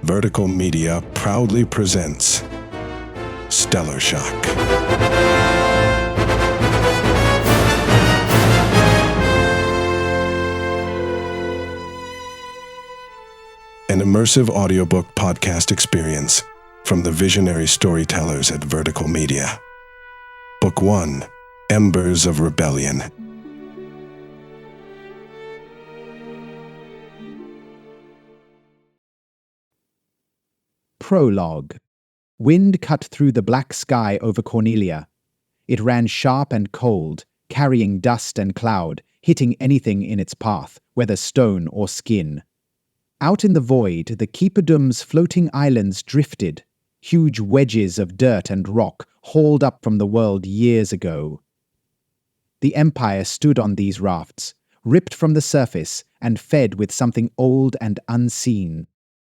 Vertical Media proudly presents Stellar Shock. An immersive audiobook podcast experience from the visionary storytellers at Vertical Media. Book 1, Embers of Rebellion. Prologue. Wind cut through the black sky over Cornelia. It ran sharp and cold, carrying dust and cloud, hitting anything in its path, whether stone or skin. Out in the void, the Keeperdom's floating islands drifted, huge wedges of dirt and rock hauled up from the world years ago. The Empire stood on these rafts, ripped from the surface and fed with something old and unseen.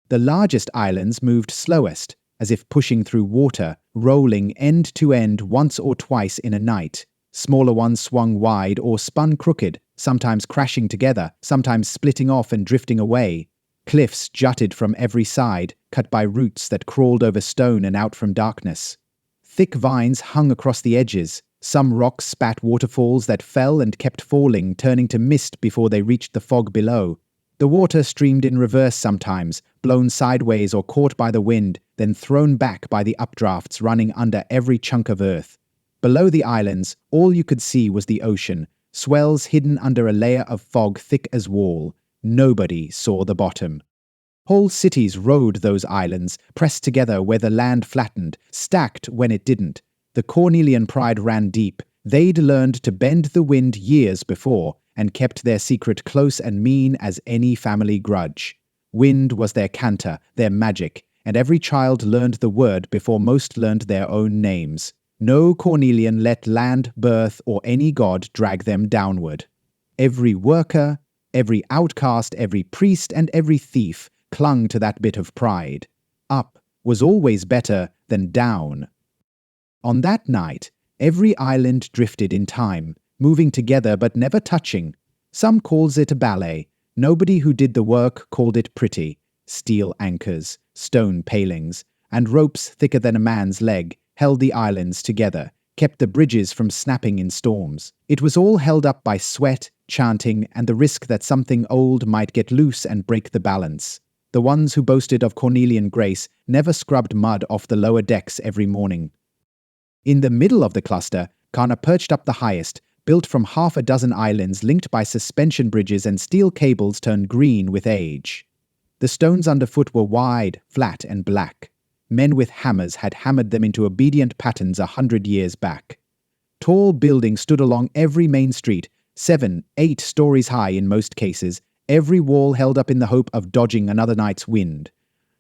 The largest islands moved slowest, as if pushing through water, rolling end to end once or twice in a night. Smaller ones swung wide or spun crooked, sometimes crashing together, sometimes splitting off and drifting away. Cliffs jutted from every side, cut by roots that crawled over stone and out from darkness. Thick vines hung across the edges. Some rocks spat waterfalls that fell and kept falling, turning to mist before they reached the fog below. The water streamed in reverse sometimes, blown sideways or caught by the wind, then thrown back by the updrafts running under every chunk of earth. Below the islands, all you could see was the ocean, swells hidden under a layer of fog thick as wall. Nobody saw the bottom. Whole cities rode those islands, pressed together where the land flattened, stacked when it didn't. The Cornelian pride ran deep. They'd learned to bend the wind years before, and kept their secret close and mean as any family grudge. Wind was their canta, their magic, and every child learned the word before most learned their own names. No Cornelian let land, birth, or any god drag them downward. Every worker, every outcast, every priest, and every thief clung to that bit of pride. Up was always better than down. On that night, every island drifted in time, moving together but never touching. Some calls it a ballet. Nobody who did the work called it pretty. Steel anchors, stone palings, and ropes thicker than a man's leg held the islands together, kept the bridges from snapping in storms. It was all held up by sweat, chanting, and the risk that something old might get loose and break the balance. The ones who boasted of Cornelian grace never scrubbed mud off the lower decks every morning. In the middle of the cluster, Carna perched up the highest, built from half a dozen islands linked by suspension bridges and steel cables turned green with age. The stones underfoot were wide, flat, and black. Men with hammers had hammered them into obedient patterns 100 years back. Tall buildings stood along every main street, 7, 8 stories high in most cases, every wall held up in the hope of dodging another night's wind.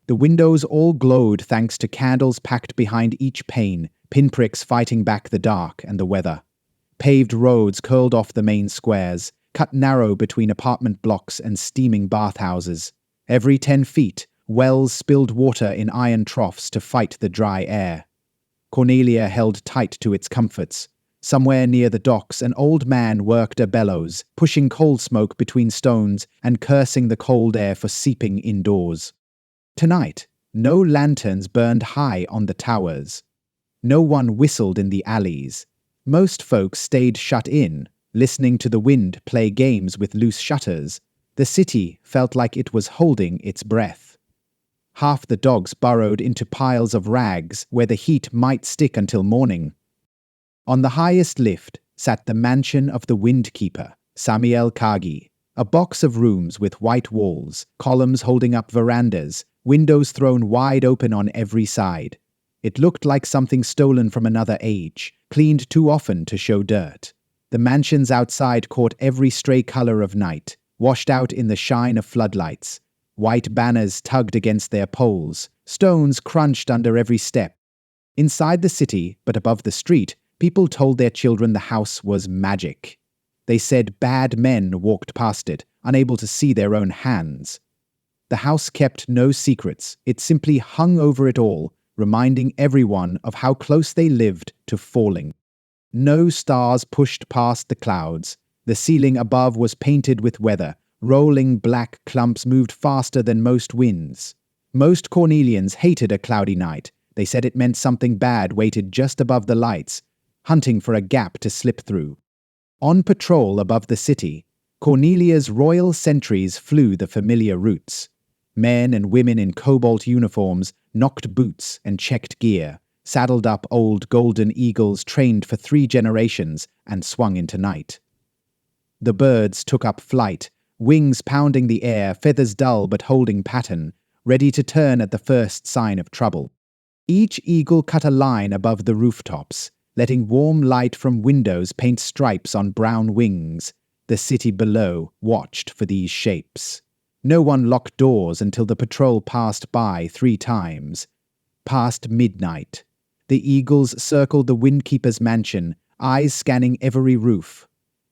The windows all glowed thanks to candles packed behind each pane, pinpricks fighting back the dark and the weather. Paved roads curled off the main squares, cut narrow between apartment blocks and steaming bathhouses. Every 10 feet, wells spilled water in iron troughs to fight the dry air. Cornelia held tight to its comforts. Somewhere near the docks, an old man worked a bellows, pushing coal smoke between stones and cursing the cold air for seeping indoors. Tonight, no lanterns burned high on the towers. No one whistled in the alleys. Most folks stayed shut in, listening to the wind play games with loose shutters. The city felt like it was holding its breath. Half the dogs burrowed into piles of rags where the heat might stick until morning. On the highest lift sat the mansion of the Windkeeper, Samiel Kagi, a box of rooms with white walls, columns holding up verandas, windows thrown wide open on every side. It looked like something stolen from another age, cleaned too often to show dirt. The mansions outside caught every stray color of night, washed out in the shine of floodlights. White banners tugged against their poles, stones crunched under every step. Inside the city, but above the street, people told their children the house was magic. They said bad men walked past it, unable to see their own hands. The house kept no secrets. It simply hung over it all, reminding everyone of how close they lived to falling. No stars pushed past the clouds. The ceiling above was painted with weather. Rolling black clumps moved faster than most winds. Most Cornelians hated a cloudy night. They said it meant something bad waited just above the lights, hunting for a gap to slip through. On patrol above the city, Cornelia's royal sentries flew the familiar routes. Men and women in cobalt uniforms knocked boots and checked gear, saddled up old golden eagles trained for 3 generations, and swung into night. The birds took up flight, wings pounding the air, feathers dull but holding pattern, ready to turn at the first sign of trouble. Each eagle cut a line above the rooftops, letting warm light from windows paint stripes on brown wings. The city below watched for these shapes. No one locked doors until the patrol passed by 3 times. Past midnight, the eagles circled the windkeeper's mansion, eyes scanning every roof.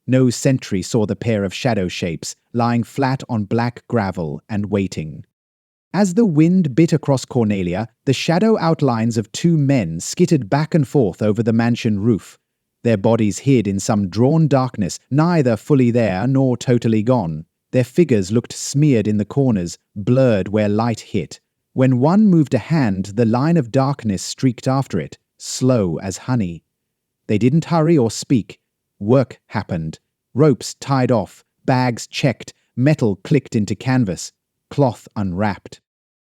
No sentry saw the pair of shadow shapes lying flat on black gravel and waiting. As the wind bit across Cornelia, the shadow outlines of 2 men skittered back and forth over the mansion roof, their bodies hid in some drawn darkness, neither fully there nor totally gone. Their figures looked smeared in the corners, blurred where light hit. When one moved a hand, the line of darkness streaked after it, slow as honey. They didn't hurry or speak. Work happened. Ropes tied off, bags checked, metal clicked into canvas, cloth unwrapped.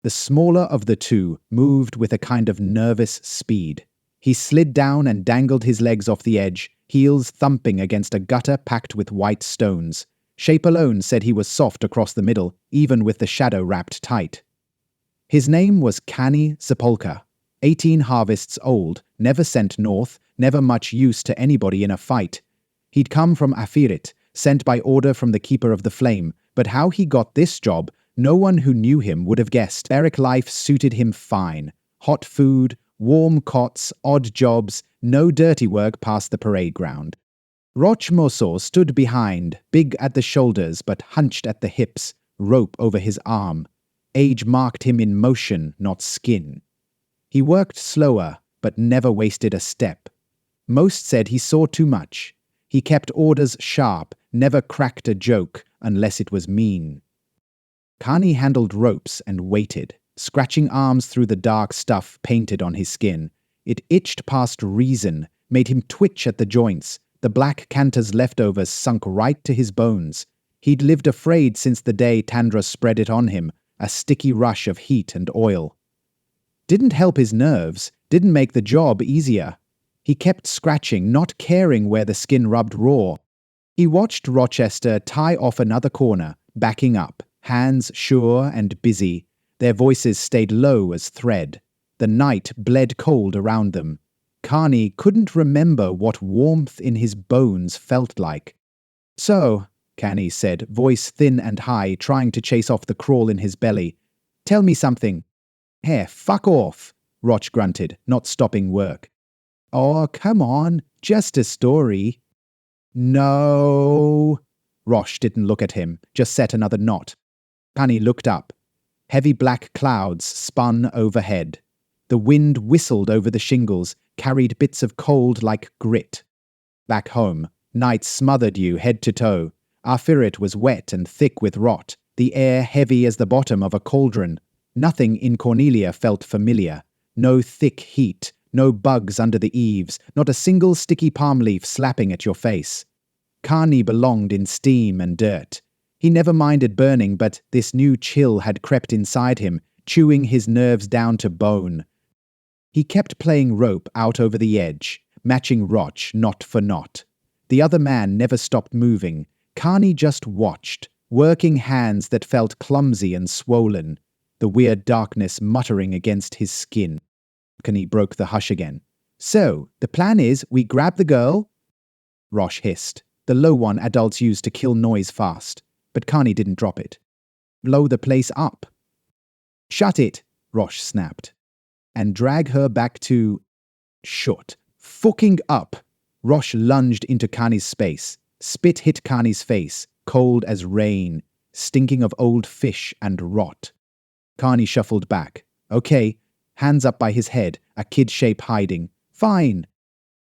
The smaller of the 2 moved with a kind of nervous speed. He slid down and dangled his legs off the edge, heels thumping against a gutter packed with white stones. Shape alone said he was soft across the middle, even with the shadow wrapped tight. His name was Kani Sepulka, 18 harvests old, never sent north, never much use to anybody in a fight. He'd come from Afirit, sent by order from the Keeper of the Flame, but how he got this job, no one who knew him would have guessed. Barrack life suited him fine. Hot food, warm cots, odd jobs, no dirty work past the parade ground. Roch Moso stood behind, big at the shoulders but hunched at the hips, rope over his arm. Age marked him in motion, not skin. He worked slower, but never wasted a step. Most said he saw too much. He kept orders sharp, never cracked a joke, unless it was mean. Kani handled ropes and waited, scratching arms through the dark stuff painted on his skin. It itched past reason, made him twitch at the joints. The black canta's leftovers sunk right to his bones. He'd lived afraid since the day Tandros spread it on him, a sticky rush of heat and oil. Didn't help his nerves, didn't make the job easier. He kept scratching, not caring where the skin rubbed raw. He watched Rochester tie off another corner, backing up, hands sure and busy. Their voices stayed low as thread. The night bled cold around them. Kani couldn't remember what warmth in his bones felt like. So, Kani said, voice thin and high, trying to chase off the crawl in his belly. Tell me something. Hey, fuck off, Roch grunted, not stopping work. Oh, come on, just a story. No. Roch didn't look at him, just set another knot. Kani looked up. Heavy black clouds spun overhead. The wind whistled over the shingles, carried bits of cold like grit. Back home, night smothered you head to toe. Afirit was wet and thick with rot, the air heavy as the bottom of a cauldron. Nothing in Cornelia felt familiar. No thick heat, no bugs under the eaves, not a single sticky palm leaf slapping at your face. Kani belonged in steam and dirt. He never minded burning, but this new chill had crept inside him, chewing his nerves down to bone. He kept playing rope out over the edge, matching Roch knot for knot. The other man never stopped moving. Kani just watched, working hands that felt clumsy and swollen, the weird darkness muttering against his skin. Kani broke the hush again. So, the plan is we grab the girl? Roch hissed, the low one adults use to kill noise fast. But Kani didn't drop it. Blow the place up. Shut it, Roch snapped. And drag her back to... Shut. Fucking up. Roch lunged into Kani's space. Spit hit Kani's face, cold as rain, stinking of old fish and rot. Kani shuffled back. Okay, hands up by his head, a kid shape hiding. Fine.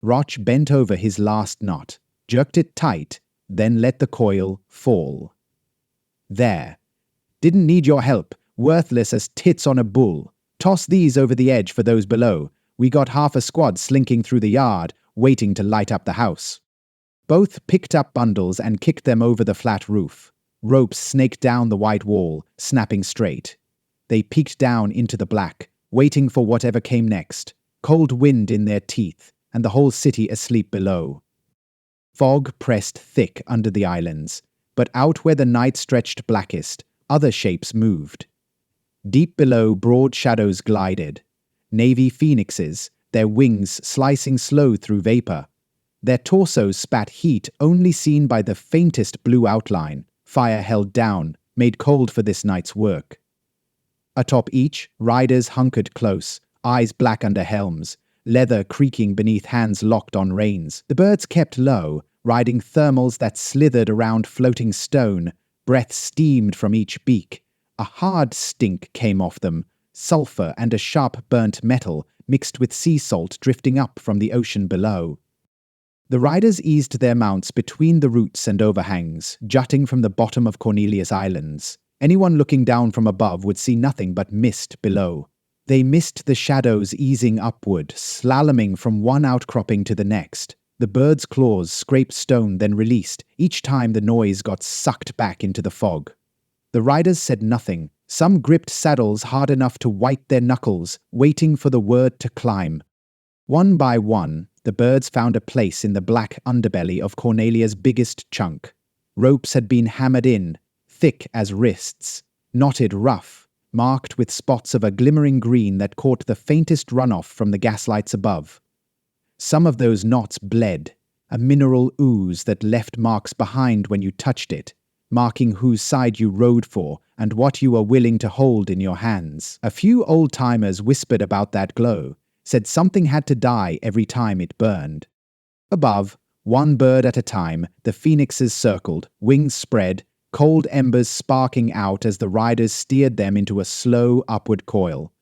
Roch bent over his last knot, jerked it tight, then let the coil fall. There. Didn't need your help. worthless as tits on a bull. Toss these over the edge for those below. We got half a squad slinking through the yard, waiting to light up the house. Both picked up bundles and kicked them over the flat roof. Ropes snaked down the white wall, snapping straight. They peeked down into the black, waiting for whatever came next, cold wind in their teeth, and the whole city asleep below. Fog pressed thick under the islands, but out where the night stretched blackest, other shapes moved. Deep below, broad shadows glided. Navy phoenixes, their wings slicing slow through vapor. Their torsos spat heat only seen by the faintest blue outline, fire held down, made cold for this night's work. Atop each, riders hunkered close, eyes black under helms, leather creaking beneath hands locked on reins. The birds kept low, riding thermals that slithered around floating stone, breath steamed from each beak. A hard stink came off them, sulfur and a sharp burnt metal mixed with sea salt drifting up from the ocean below. The riders eased their mounts between the roots and overhangs, jutting from the bottom of Cornelia's islands. Anyone looking down from above would see nothing but mist below. They missed the shadows easing upward, slaloming from one outcropping to the next. The bird's claws scraped stone, then released. Each time the noise got sucked back into the fog. The riders said nothing. Some gripped saddles hard enough to white their knuckles, waiting for the word to climb. One by one, the birds found a place in the black underbelly of Cornelia's biggest chunk. Ropes had been hammered in, thick as wrists, knotted rough, marked with spots of a glimmering green that caught the faintest runoff from the gaslights above. Some of those knots bled, a mineral ooze that left marks behind when you touched it, marking whose side you rode for and what you were willing to hold in your hands. A few old-timers whispered about that glow, said something had to die every time it burned. Above, one bird at a time, the phoenixes circled, wings spread, cold embers sparking out as the riders steered them into a slow upward coil.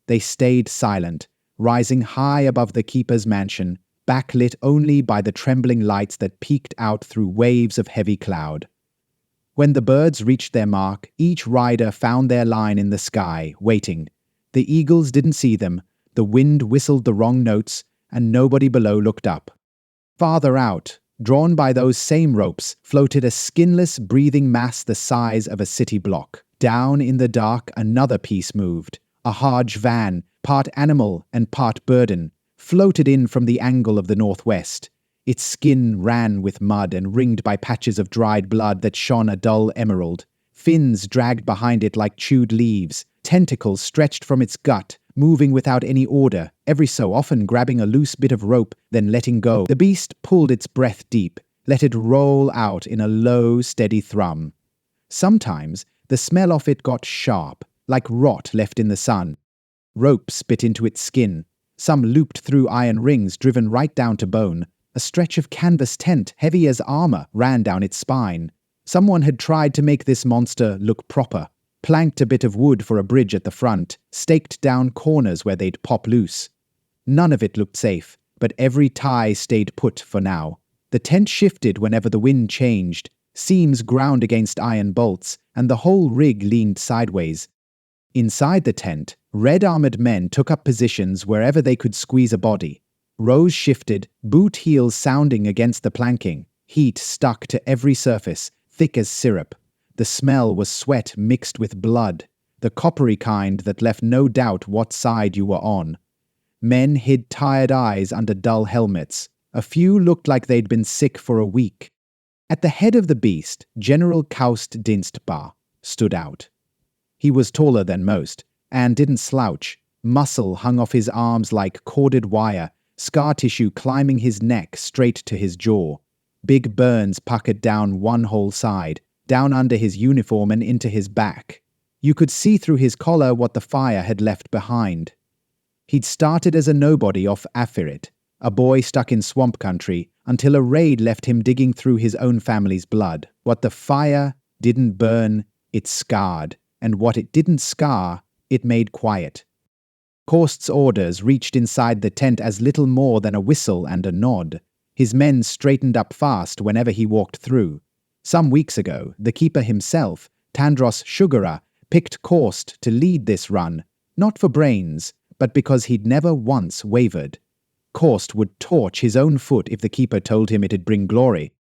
They stayed silent, rising high above the keeper's mansion, backlit only by the trembling lights that peeked out through waves of heavy cloud. When the birds reached their mark, each rider found their line in the sky, waiting. The eagles didn't see them, the wind whistled the wrong notes, and nobody below looked up. Farther out, drawn by those same ropes, floated a skinless, breathing mass the size of a city block. Down in the dark, another piece moved. A hajvan, part animal and part burden, floated in from the angle of the northwest. Its skin ran with mud and ringed by patches of dried blood that shone a dull emerald. Fins dragged behind it like chewed leaves, tentacles stretched from its gut, moving without any order, every so often grabbing a loose bit of rope, then letting go. The beast pulled its breath deep, let it roll out in a low, steady thrum. Sometimes the smell of it got sharp, like rot left in the sun. Rope spit into its skin. Some looped through iron rings driven right down to bone. A stretch of canvas tent, heavy as armor, ran down its spine. Someone had tried to make this monster look proper. Planked a bit of wood for a bridge at the front, staked down corners where they'd pop loose. None of it looked safe, but every tie stayed put for now. The tent shifted whenever the wind changed, seams ground against iron bolts, and the whole rig leaned sideways. Inside the tent, red-armored men took up positions wherever they could squeeze a body. Rows shifted, boot heels sounding against the planking. Heat stuck to every surface, thick as syrup. The smell was sweat mixed with blood, the coppery kind that left no doubt what side you were on. Men hid tired eyes under dull helmets. A few looked like they'd been sick for a week. At the head of the beast, General Kaust Dinstbar stood out. He was taller than most, and didn't slouch. Muscle hung off his arms like corded wire, scar tissue climbing his neck straight to his jaw. Big burns puckered down one whole side, down under his uniform and into his back. You could see through his collar what the fire had left behind. He'd started as a nobody off Afirit, a boy stuck in swamp country, until a raid left him digging through his own family's blood. What the fire didn't burn, it scarred, and what it didn't scar, it made quiet. Kaust's orders reached inside the tent as little more than a whistle and a nod. His men straightened up fast whenever he walked through. Some weeks ago, the keeper himself, Tandros Sugarra, picked Korst to lead this run, not for brains, but because he'd never once wavered. Korst would torch his own foot if the keeper told him it'd bring glory.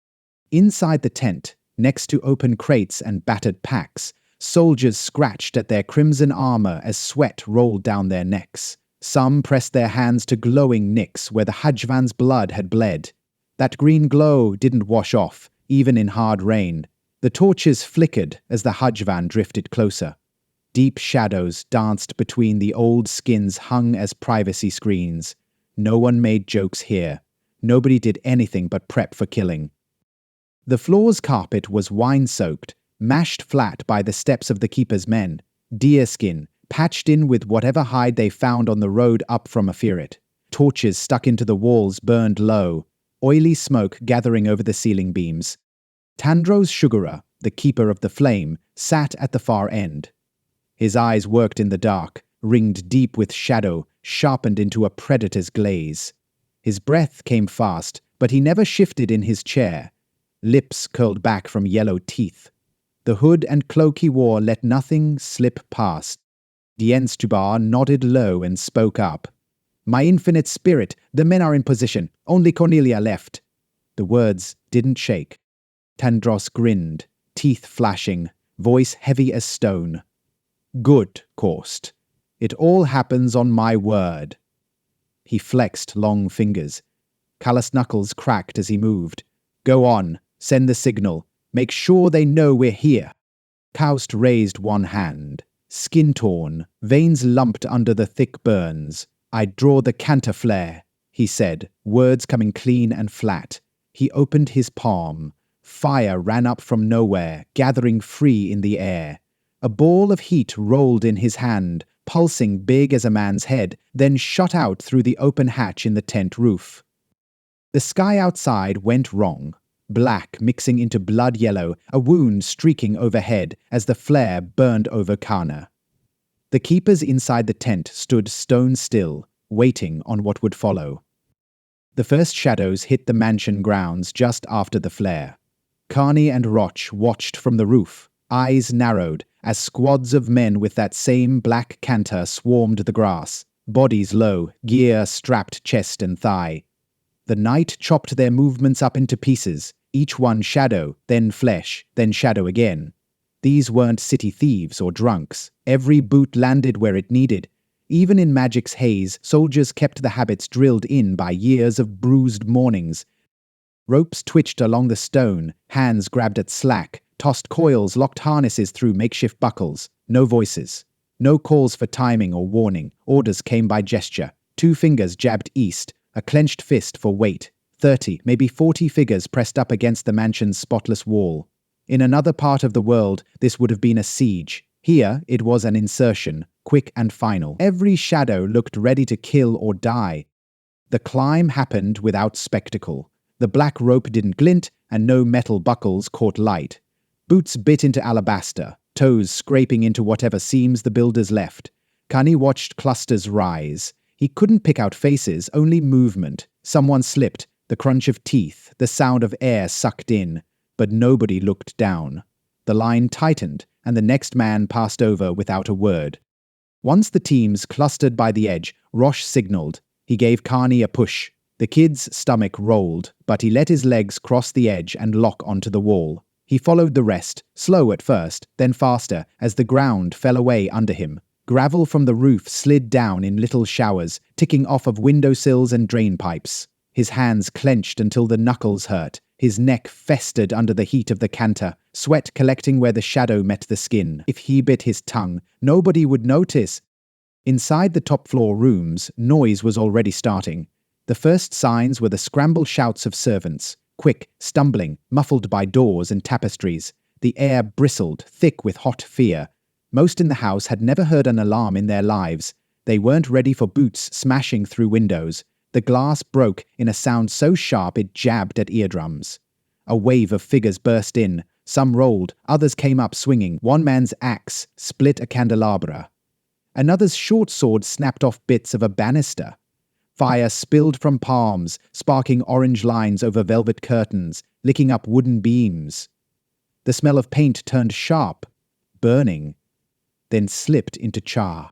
Inside the tent, next to open crates and battered packs, soldiers scratched at their crimson armor as sweat rolled down their necks. Some pressed their hands to glowing nicks where the hajvan's blood had bled. That green glow didn't wash off, even in hard rain. The torches flickered as the hajvan drifted closer. Deep shadows danced between the old skins hung as privacy screens. No one made jokes here. Nobody did anything but prep for killing. The floor's carpet was wine-soaked, mashed flat by the steps of the keeper's men, deerskin, patched in with whatever hide they found on the road up from Afirit. Torches stuck into the walls burned low, oily smoke gathering over the ceiling beams. Tandros Sugarra, the keeper of the flame, sat at the far end. His eyes worked in the dark, ringed deep with shadow, sharpened into a predator's glaze. His breath came fast, but he never shifted in his chair. Lips curled back from yellow teeth. The hood and cloak he wore let nothing slip past. Dienstubar nodded low and spoke up. "My infinite spirit, the men are in position. Only Cornelia left." The words didn't shake. Tandros grinned, teeth flashing, voice heavy as stone. "Good, Korst. It all happens on my word." He flexed long fingers. Calloused knuckles cracked as he moved. "Go on, send the signal. Make sure they know we're here." Kaust raised one hand. Skin torn, veins lumped under the thick burns. "I'd draw the canta flare," he said, words coming clean and flat. He opened his palm. Fire ran up from nowhere, gathering free in the air. A ball of heat rolled in his hand, pulsing big as a man's head, then shot out through the open hatch in the tent roof. The sky outside went wrong. Black mixing into blood yellow, a wound streaking overhead as the flare burned over Carna. The keepers inside the tent stood stone still, waiting on what would follow. The first shadows hit the mansion grounds just after the flare. Carney and Roch watched from the roof, eyes narrowed, as squads of men with that same black canta swarmed the grass, bodies low, gear strapped chest and thigh. The night chopped their movements up into pieces, each one shadow, then flesh, then shadow again. These weren't city thieves or drunks. Every boot landed where it needed. Even in magic's haze, soldiers kept the habits drilled in by years of bruised mornings. Ropes twitched along the stone, hands grabbed at slack, tossed coils, locked harnesses through makeshift buckles. No voices. No calls for timing or warning. Orders came by gesture. 2 fingers jabbed east, a clenched fist for weight. 30, maybe 40 figures pressed up against the mansion's spotless wall. In another part of the world, this would have been a siege. Here, it was an insertion, quick and final. Every shadow looked ready to kill or die. The climb happened without spectacle. The black rope didn't glint, and no metal buckles caught light. Boots bit into alabaster, toes scraping into whatever seams the builders left. Kani watched clusters rise. He couldn't pick out faces, only movement. Someone slipped, the crunch of teeth, the sound of air sucked in, but nobody looked down. The line tightened, and the next man passed over without a word. Once the teams clustered by the edge, Roche signaled. He gave Carney a push. The kid's stomach rolled, but he let his legs cross the edge and lock onto the wall. He followed the rest, slow at first, then faster, as the ground fell away under him. Gravel from the roof slid down in little showers, ticking off of windowsills and drain pipes. His hands clenched until the knuckles hurt. His neck festered under the heat of the canta, sweat collecting where the shadow met the skin. If he bit his tongue, nobody would notice. Inside the top-floor rooms, noise was already starting. The first signs were the scrambled shouts of servants, quick, stumbling, muffled by doors and tapestries. The air bristled, thick with hot fear. Most in the house had never heard an alarm in their lives. They weren't ready for boots smashing through windows. The glass broke in a sound so sharp it jabbed at eardrums. A wave of figures burst in. Some rolled, others came up swinging. One man's axe split a candelabra. Another's short sword snapped off bits of a banister. Fire spilled from palms, sparking orange lines over velvet curtains, licking up wooden beams. The smell of paint turned sharp, burning. then slipped into char.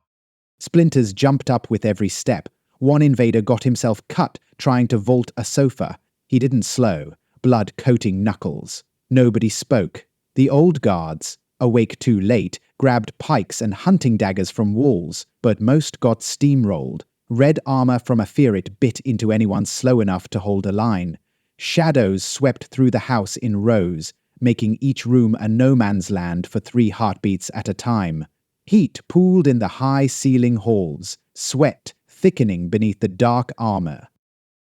Splinters jumped up with every step. One invader got himself cut trying to vault a sofa. He didn't slow, blood coating knuckles. Nobody spoke. The old guards, awake too late, grabbed pikes and hunting daggers from walls, but most got steamrolled. Red armor from a ferret bit into anyone slow enough to hold a line. Shadows swept through the house in rows, making each room a no-man's land for 3 heartbeats at a time. Heat pooled in the high-ceiling halls, sweat thickening beneath the dark armor.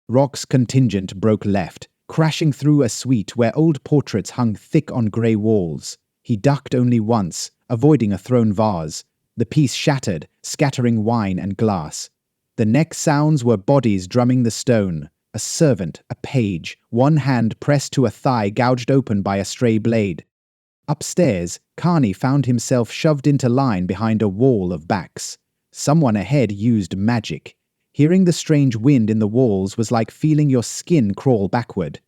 Rock's contingent broke left, crashing through a suite where old portraits hung thick on grey walls. He ducked only once, avoiding a thrown vase. The piece shattered, scattering wine and glass. The next sounds were bodies drumming the stone. A servant, a page, one hand pressed to a thigh gouged open by a stray blade. Upstairs, Carney found himself shoved into line behind a wall of backs. Someone ahead used magic. Hearing the strange wind in the walls was like feeling your skin crawl backward.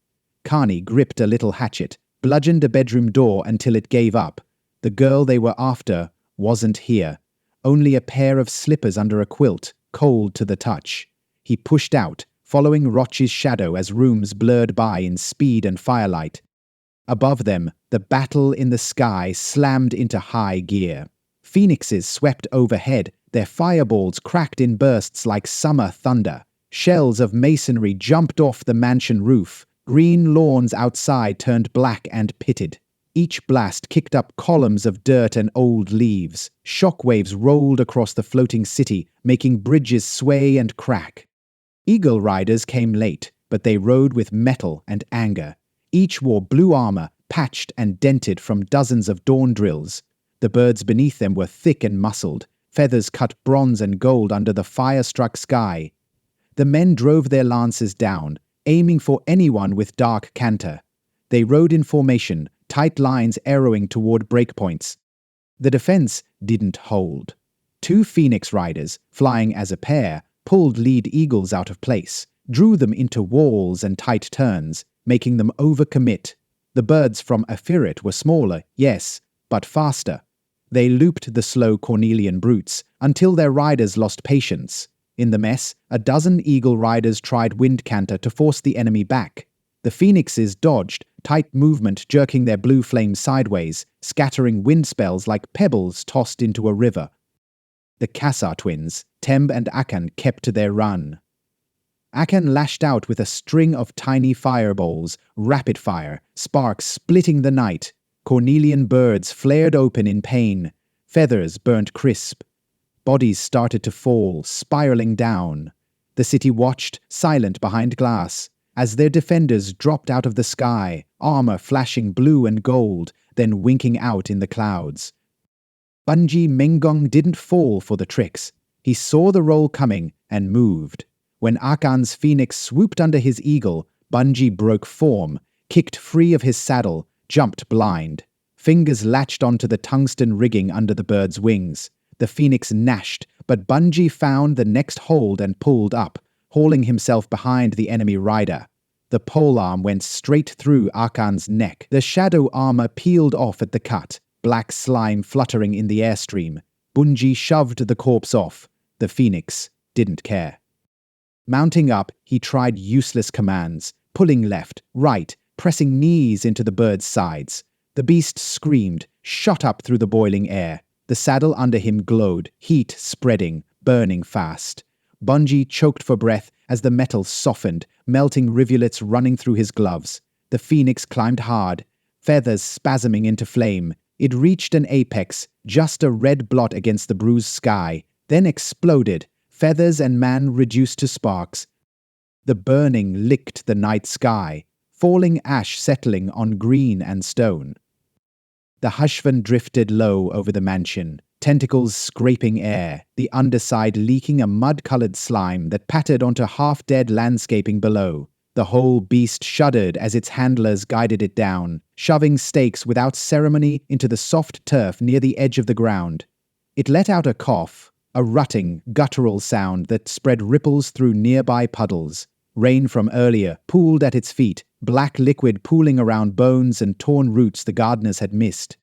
Carney gripped a little hatchet, bludgeoned a bedroom door until it gave up. The girl they were after wasn't here. Only a pair of slippers under a quilt, cold to the touch. He pushed out, following Roch's shadow as rooms blurred by in speed and firelight. Above them, the battle in the sky slammed into high gear. Phoenixes swept overhead, their fireballs cracked in bursts like summer thunder. Shells of masonry jumped off the mansion roof. Green lawns outside turned black and pitted. Each blast kicked up columns of dirt and old leaves. Shockwaves rolled across the floating city, making bridges sway and crack. Eagle riders came late, but they rode with metal and anger. Each wore blue armor, patched and dented from dozens of dawn drills. The birds beneath them were thick and muscled. Feathers cut bronze and gold under the fire-struck sky. The men drove their lances down, aiming for anyone with dark canta. They rode in formation, tight lines arrowing toward breakpoints. The defense didn't hold. 2 phoenix riders, flying as a pair, pulled lead eagles out of place, drew them into walls and tight turns, making them overcommit. The birds from a ferret were smaller, yes, but faster. They looped the slow Cornelian brutes until their riders lost patience. In the mess, a dozen eagle riders tried wind canta to force the enemy back. The phoenixes dodged, tight movement jerking their blue flames sideways, scattering wind spells like pebbles tossed into a river. The Kassar twins, Temb and Akan, kept to their run. Akan lashed out with a string of tiny fireballs, rapid fire, sparks splitting the night. Cornelian birds flared open in pain. Feathers burnt crisp. Bodies started to fall, spiraling down. The city watched, silent behind glass, as their defenders dropped out of the sky, armor flashing blue and gold, then winking out in the clouds. Bunji Mengong didn't fall for the tricks. He saw the roll coming and moved. When Akan's phoenix swooped under his eagle, Bunji broke form, kicked free of his saddle, jumped blind. Fingers latched onto the tungsten rigging under the bird's wings. The phoenix gnashed, but Bunji found the next hold and pulled up, hauling himself behind the enemy rider. The polearm went straight through Akan's neck. The shadow armor peeled off at the cut, black slime fluttering in the airstream. Bunji shoved the corpse off. The phoenix didn't care. Mounting up, he tried useless commands, pulling left, right, pressing knees into the bird's sides. The beast screamed, shot up through the boiling air. The saddle under him glowed, heat spreading, burning fast. Bunji choked for breath as the metal softened, melting rivulets running through his gloves. The phoenix climbed hard, feathers spasming into flame. It reached an apex, just a red blot against the bruised sky, then exploded, feathers and man reduced to sparks. The burning licked the night sky, falling ash settling on green and stone. The hajvan drifted low over the mansion, tentacles scraping air, the underside leaking a mud-colored slime that pattered onto half-dead landscaping below. The whole beast shuddered as its handlers guided it down, shoving stakes without ceremony into the soft turf near the edge of the ground. It let out a cough, a rutting, guttural sound that spread ripples through nearby puddles. Rain from earlier pooled at its feet, black liquid pooling around bones and torn roots the gardeners had missed.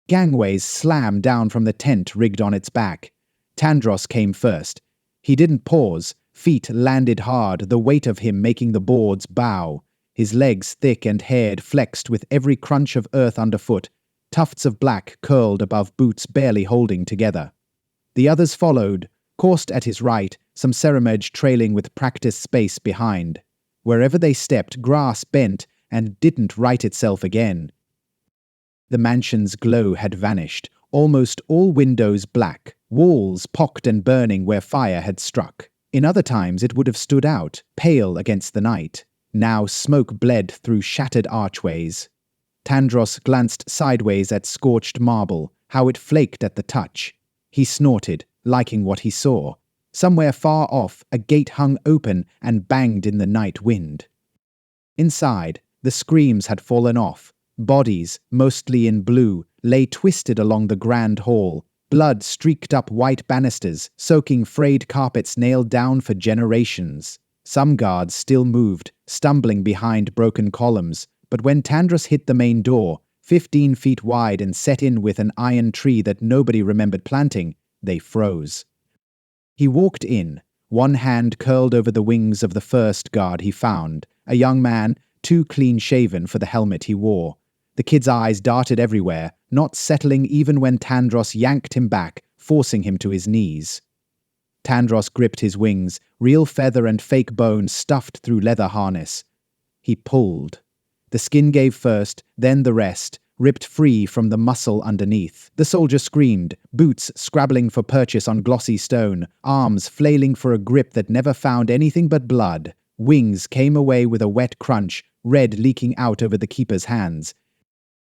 Gangways slammed down from the tent rigged on its back. Tandros came first. He didn't pause. Feet landed hard, the weight of him making the boards bow. His legs, thick and haired, flexed with every crunch of earth underfoot. Tufts of black curled above boots barely holding together. The others followed, coursed at his right, some ceramage trailing with practiced space behind. Wherever they stepped, grass bent and didn't right itself again. The mansion's glow had vanished, almost all windows black, walls pocked and burning where fire had struck. In other times it would have stood out, pale against the night. Now smoke bled through shattered archways. Tandros glanced sideways at scorched marble, how it flaked at the touch. He snorted, liking what he saw. Somewhere far off, a gate hung open and banged in the night wind. Inside, the screams had fallen off. Bodies, mostly in blue, lay twisted along the grand hall. Blood streaked up white banisters, soaking frayed carpets nailed down for generations. Some guards still moved, stumbling behind broken columns, but when Tandros hit the main door, 15 feet wide and set in with an iron tree that nobody remembered planting, they froze. He walked in, one hand curled over the wings of the first guard he found, a young man, too clean-shaven for the helmet he wore. The kid's eyes darted everywhere, not settling even when Tandros yanked him back, forcing him to his knees. Tandros gripped his wings, real feather and fake bone stuffed through leather harness. He pulled. The skin gave first, then the rest, ripped free from the muscle underneath. The soldier screamed, boots scrabbling for purchase on glossy stone, arms flailing for a grip that never found anything but blood. Wings came away with a wet crunch, red leaking out over the keeper's hands.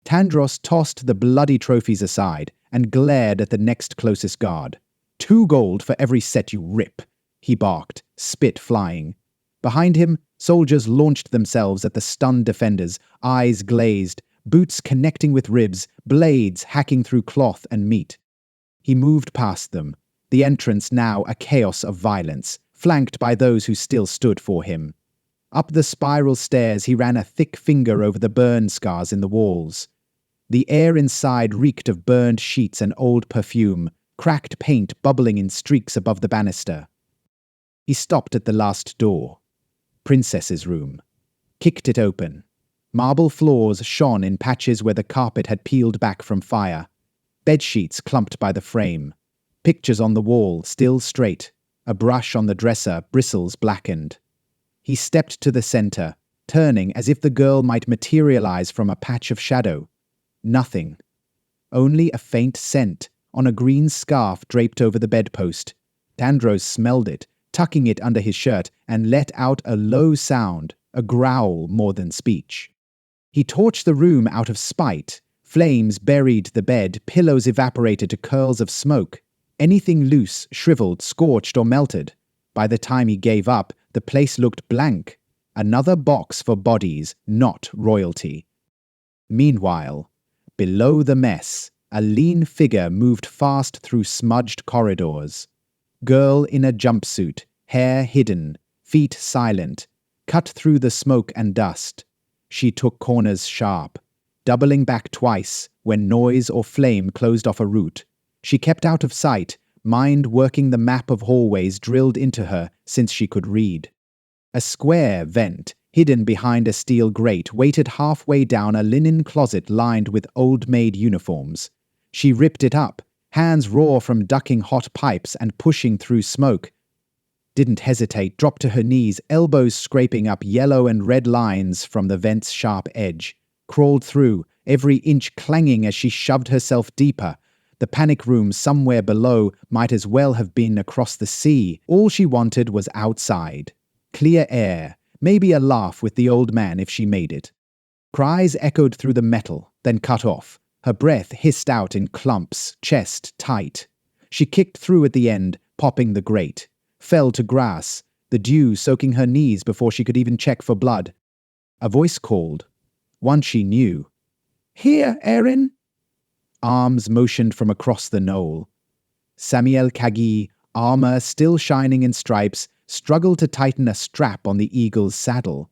Tandros tossed the bloody trophies aside and glared at the next closest guard. 2 gold for every set you rip, he barked, spit flying. Behind him, soldiers launched themselves at the stunned defenders, eyes glazed, boots connecting with ribs, blades hacking through cloth and meat. He moved past them, the entrance now a chaos of violence, flanked by those who still stood for him. Up the spiral stairs he ran a thick finger over the burn scars in the walls. The air inside reeked of burned sheets and old perfume, cracked paint bubbling in streaks above the banister. He stopped at the last door. Princess's room. Kicked it open. Marble floors shone in patches where the carpet had peeled back from fire. Bedsheets clumped by the frame. Pictures on the wall, still straight. A brush on the dresser, bristles blackened. He stepped to the center, turning as if the girl might materialize from a patch of shadow. Nothing. Only a faint scent on a green scarf draped over the bedpost. Tandros smelled it, tucking it under his shirt, and let out a low sound, a growl more than speech. He torched the room out of spite. Flames buried the bed, pillows evaporated to curls of smoke. Anything loose, shriveled, scorched, or melted. By the time he gave up, the place looked blank. Another box for bodies, not royalty. Meanwhile, below the mess, a lean figure moved fast through smudged corridors. Girl in a jumpsuit, hair hidden, feet silent, cut through the smoke and dust. She took corners sharp, doubling back twice when noise or flame closed off a route. She kept out of sight, mind working the map of hallways drilled into her since she could read. A square vent, hidden behind a steel grate, waited halfway down a linen closet lined with old-maid uniforms. She ripped it up, hands raw from ducking hot pipes and pushing through smoke. Didn't hesitate, dropped to her knees, elbows scraping up yellow and red lines from the vent's sharp edge. Crawled through, every inch clanging as she shoved herself deeper. The panic room somewhere below might as well have been across the sea. All she wanted was outside. Clear air, maybe a laugh with the old man if she made it. Cries echoed through the metal, then cut off. Her breath hissed out in clumps, chest tight. She kicked through at the end, popping the grate. Fell to grass, the dew soaking her knees before she could even check for blood. A voice called. One she knew. "Here, Erin!" Arms motioned from across the knoll. Samuel Kagi, armor still shining in stripes, struggled to tighten a strap on the eagle's saddle.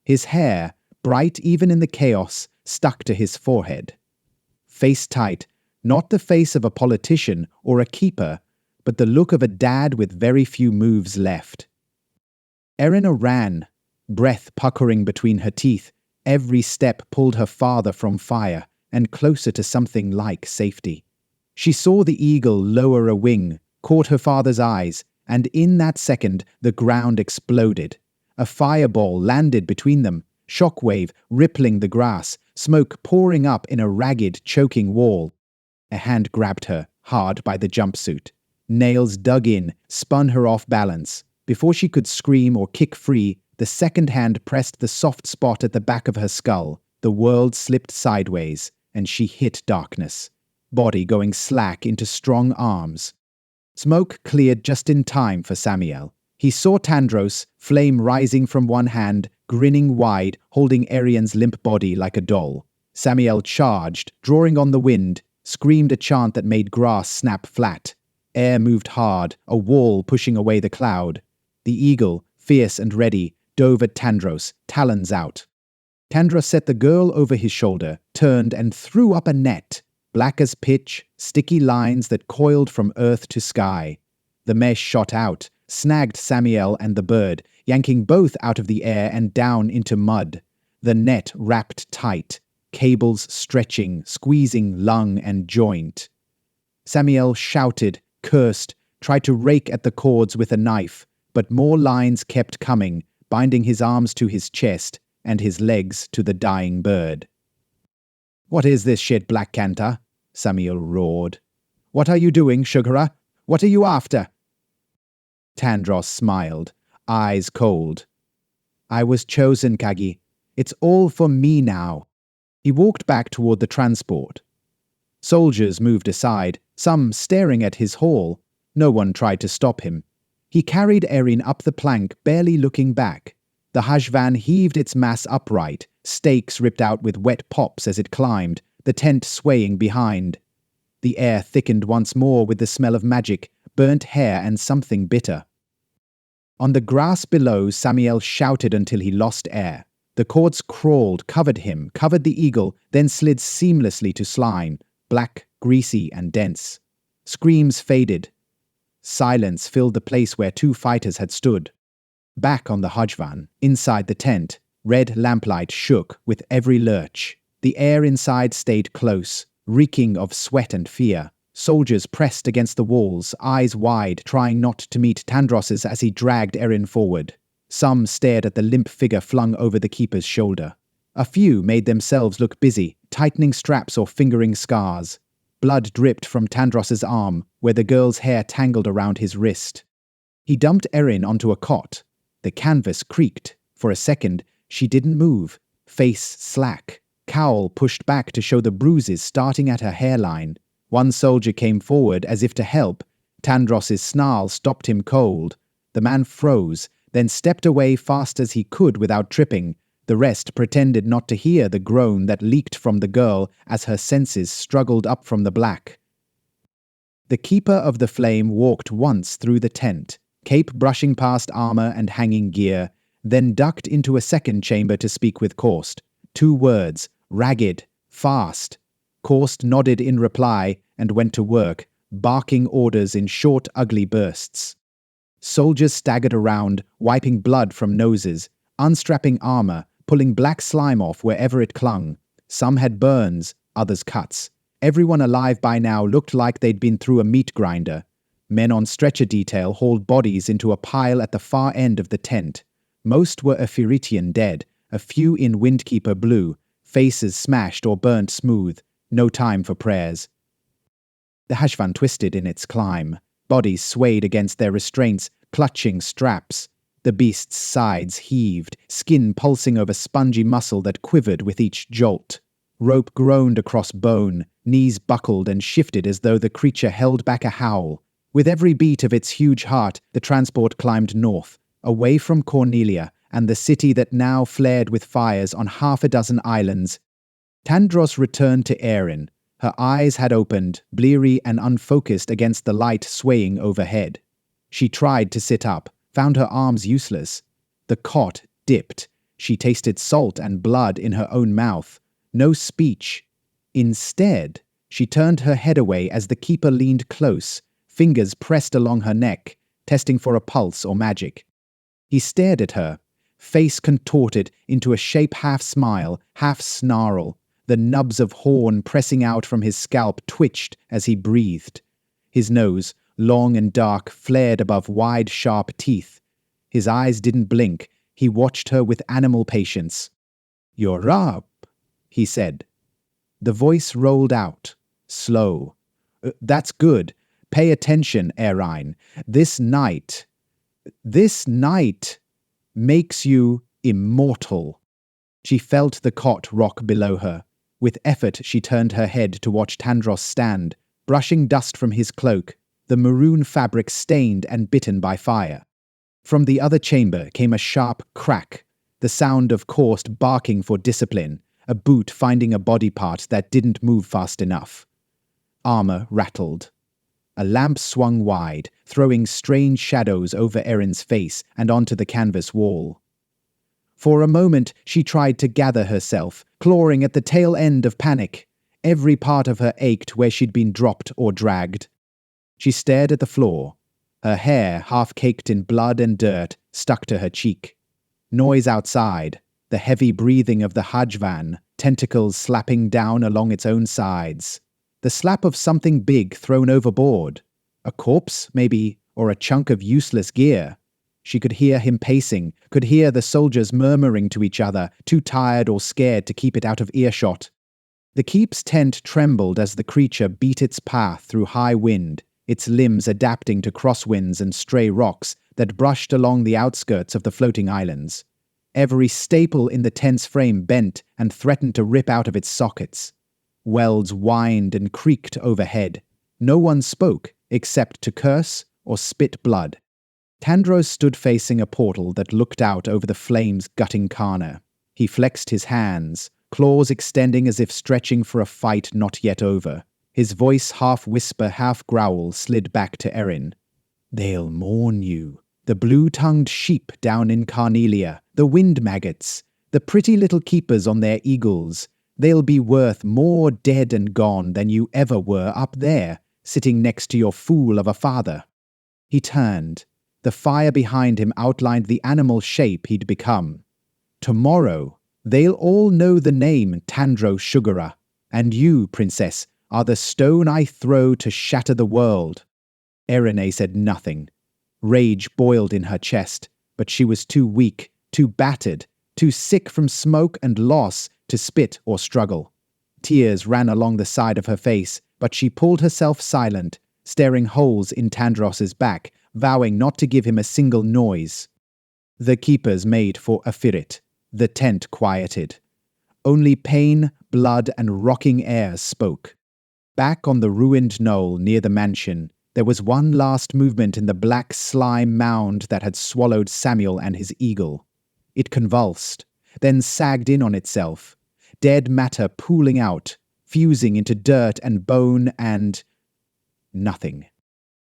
His hair, bright even in the chaos, stuck to his forehead. face tight, not the face of a politician or a keeper, but the look of a dad with very few moves left. Erina ran, breath puckering between her teeth. Every step pulled her farther from fire and closer to something like safety. She saw the eagle lower a wing, caught her father's eyes, and in that second the ground exploded. A fireball landed between them, shockwave rippling the grass, smoke pouring up in a ragged, choking wall. A hand grabbed her, hard by the jumpsuit. Nails dug in, spun her off balance. Before she could scream or kick free, the second hand pressed the soft spot at the back of her skull. The world slipped sideways, and she hit darkness, body going slack into strong arms. Smoke cleared just in time for Samiel. He saw Tandros, flame rising from one hand, grinning wide, holding Arian's limp body like a doll. Samiel charged, drawing on the wind, screamed a chant that made grass snap flat. Air moved hard, a wall pushing away the cloud. The eagle, fierce and ready, dove at Tandros, talons out. Tandros set the girl over his shoulder, turned and threw up a net, black as pitch, sticky lines that coiled from earth to sky. The mesh shot out, snagged Samiel and the bird, yanking both out of the air and down into mud. The net wrapped tight, cables stretching, squeezing lung and joint. Samiel shouted, cursed, tried to rake at the cords with a knife, but more lines kept coming, binding his arms to his chest and his legs to the dying bird. "What is this shit, Black Canta?" Samiel roared. "What are you doing, Sugarra? What are you after?" Tandros smiled, eyes cold. "I was chosen, Kagi. It's all for me now." He walked back toward the transport. Soldiers moved aside, some staring at his haul. No one tried to stop him. He carried Erin up the plank, barely looking back. The hajvan heaved its mass upright, stakes ripped out with wet pops as it climbed, the tent swaying behind. The air thickened once more with the smell of magic, burnt hair and something bitter. On the grass below, Samiel shouted until he lost air. The cords crawled, covered him, covered the eagle, then slid seamlessly to slime, black, greasy and dense. Screams faded. Silence filled the place where two fighters had stood. Back on the hajvan, inside the tent, red lamplight shook with every lurch. The air inside stayed close, reeking of sweat and fear. Soldiers pressed against the walls, eyes wide, trying not to meet Tandros's as he dragged Erin forward. Some stared at the limp figure flung over the keeper's shoulder. A few made themselves look busy, tightening straps or fingering scars. Blood dripped from Tandros's arm, where the girl's hair tangled around his wrist. He dumped Erin onto a cot. The canvas creaked. For a second, she didn't move. Face slack. Cowl pushed back to show the bruises starting at her hairline. One soldier came forward as if to help. Tandros's snarl stopped him cold. The man froze, then stepped away fast as he could without tripping. The rest pretended not to hear the groan that leaked from the girl as her senses struggled up from the black. The keeper of the flame walked once through the tent, cape brushing past armor and hanging gear, then ducked into a second chamber to speak with Korst. 2 words, ragged, fast. Korst nodded in reply and went to work, barking orders in short, ugly bursts. Soldiers staggered around, wiping blood from noses, unstrapping armor, pulling black slime off wherever it clung. Some had burns, others cuts. Everyone alive by now looked like they'd been through a meat grinder. Men on stretcher detail hauled bodies into a pile at the far end of the tent. Most were Ephiritian dead, a few in Windkeeper blue, faces smashed or burnt smooth. No time for prayers. The hajvan twisted in its climb. Bodies swayed against their restraints, clutching straps. The beast's sides heaved, skin pulsing over spongy muscle that quivered with each jolt. Rope groaned across bone, knees buckled and shifted as though the creature held back a howl. With every beat of its huge heart, the transport climbed north, away from Cornelia and the city that now flared with fires on 6 islands. Tandros returned to Erin. Her eyes had opened, bleary and unfocused against the light swaying overhead. She tried to sit up, found her arms useless. The cot dipped. She tasted salt and blood in her own mouth. No speech. Instead, She turned her head away as the keeper leaned close, fingers pressed along her neck, testing for a pulse or magic. He stared at her, face contorted into a shape half smile, half snarl. The nubs of horn pressing out from his scalp twitched as he breathed. His nose, long and dark, flared above wide, sharp teeth. His eyes didn't blink. He watched her with animal patience. "You're up," he said. The voice rolled out, slow. "That's good. Pay attention, Erine. This night makes you immortal." She felt the cot rock below her. With effort, she turned her head to watch Tandros stand, brushing dust from his cloak, the maroon fabric stained and bitten by fire. From the other chamber came a sharp crack, the sound of Korst barking for discipline, a boot finding a body part that didn't move fast enough. Armor rattled. A lamp swung wide, throwing strange shadows over Erin's face and onto the canvas wall. For a moment, she tried to gather herself, clawing at the tail end of panic. Every part of her ached where she'd been dropped or dragged. She stared at the floor. Her hair, half caked in blood and dirt, stuck to her cheek. Noise outside, the heavy breathing of the hajvan, tentacles slapping down along its own sides. The slap of something big thrown overboard. A corpse, maybe, or a chunk of useless gear. She could hear him pacing, could hear the soldiers murmuring to each other, too tired or scared to keep it out of earshot. The keep's tent trembled as the creature beat its path through high wind, its limbs adapting to crosswinds and stray rocks that brushed along the outskirts of the floating islands. Every staple in the tent's frame bent and threatened to rip out of its sockets. Welds whined and creaked overhead. No one spoke, except to curse or spit blood. Tandros stood facing a portal that looked out over the flames gutting Carna. He flexed his hands, claws extending as if stretching for a fight not yet over. His voice, half whisper, half growl, slid back to Erin. "They'll mourn you. The blue-tongued sheep down in Cornelia, the wind maggots, the pretty little keepers on their eagles. They'll be worth more dead and gone than you ever were up there, sitting next to your fool of a father." He turned. The fire behind him outlined the animal shape he'd become. "Tomorrow, they'll all know the name Tandros Sugarra, and you, princess, are the stone I throw to shatter the world." Erine said nothing. Rage boiled in her chest, but she was too weak, too battered, too sick from smoke and loss to spit or struggle. Tears ran along the side of her face, but she pulled herself silent, staring holes in Tandros's back, vowing not to give him a single noise. The keepers made for a firit. The tent quieted. Only pain, blood, and rocking airs spoke. Back on the ruined knoll near the mansion, there was one last movement in the black slime mound that had swallowed Samuel and his eagle. It convulsed, then sagged in on itself, dead matter pooling out, fusing into dirt and bone and nothing.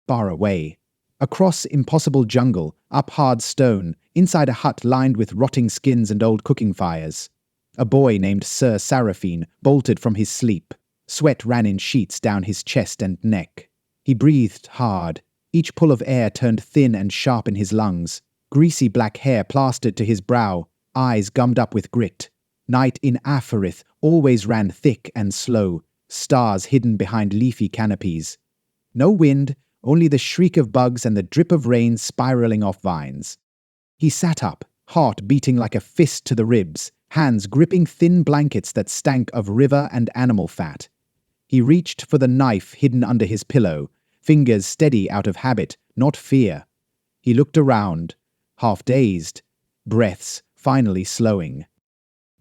Far away, across impossible jungle, up hard stone, inside a hut lined with rotting skins and old cooking fires. A boy named Sir Seraphine bolted from his sleep. Sweat ran in sheets down his chest and neck. He breathed hard. Each pull of air turned thin and sharp in his lungs. Greasy black hair plastered to his brow, eyes gummed up with grit. Night in Aphorith always ran thick and slow, stars hidden behind leafy canopies. No wind, only the shriek of bugs and the drip of rain spiraling off vines. He sat up, heart beating like a fist to the ribs, hands gripping thin blankets that stank of river and animal fat. He reached for the knife hidden under his pillow, fingers steady out of habit, not fear. He looked around, half dazed, breaths finally slowing.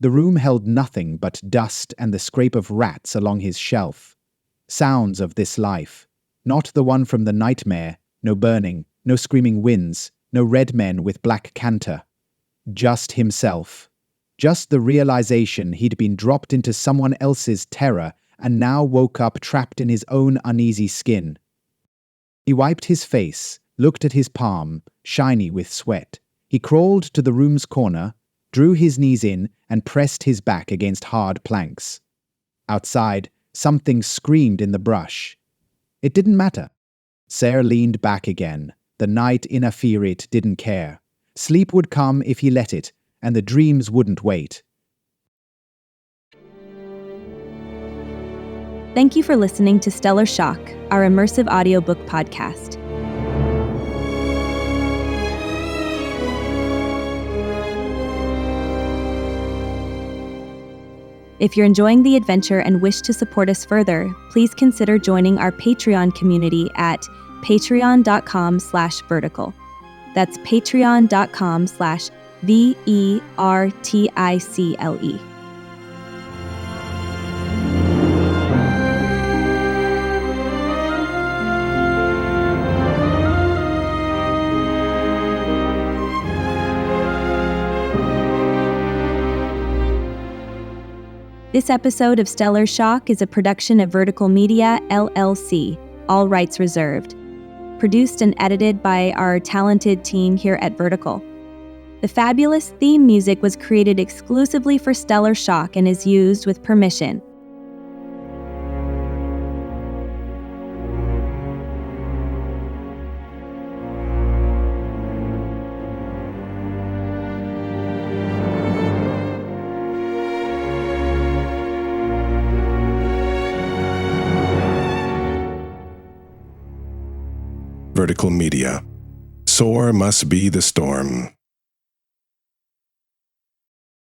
The room held nothing but dust and the scrape of rats along his shelf. Sounds of this life. Not the one from the nightmare, no burning, no screaming winds, no red men with black canta. Just himself. Just the realization he'd been dropped into someone else's terror and now woke up trapped in his own uneasy skin. He wiped his face, looked at his palm, shiny with sweat. He crawled to the room's corner, drew his knees in, and pressed his back against hard planks. Outside, Something screamed in the brush. It didn't matter. Ser leaned back again. The night interfered didn't care. Sleep would come if he let it, and the dreams wouldn't wait. Thank you for listening to Stellar Shock, our immersive audiobook podcast. If you're enjoying the adventure and wish to support us further, please consider joining our Patreon community at patreon.com/vertical. That's patreon.com/verticle. This episode of Stellar Shock is a production of Vertical Media, LLC, all rights reserved. Produced and edited by our talented team here at Vertical. The fabulous theme music was created exclusively for Stellar Shock and is used with permission. Vertical Media. Sore must be the storm.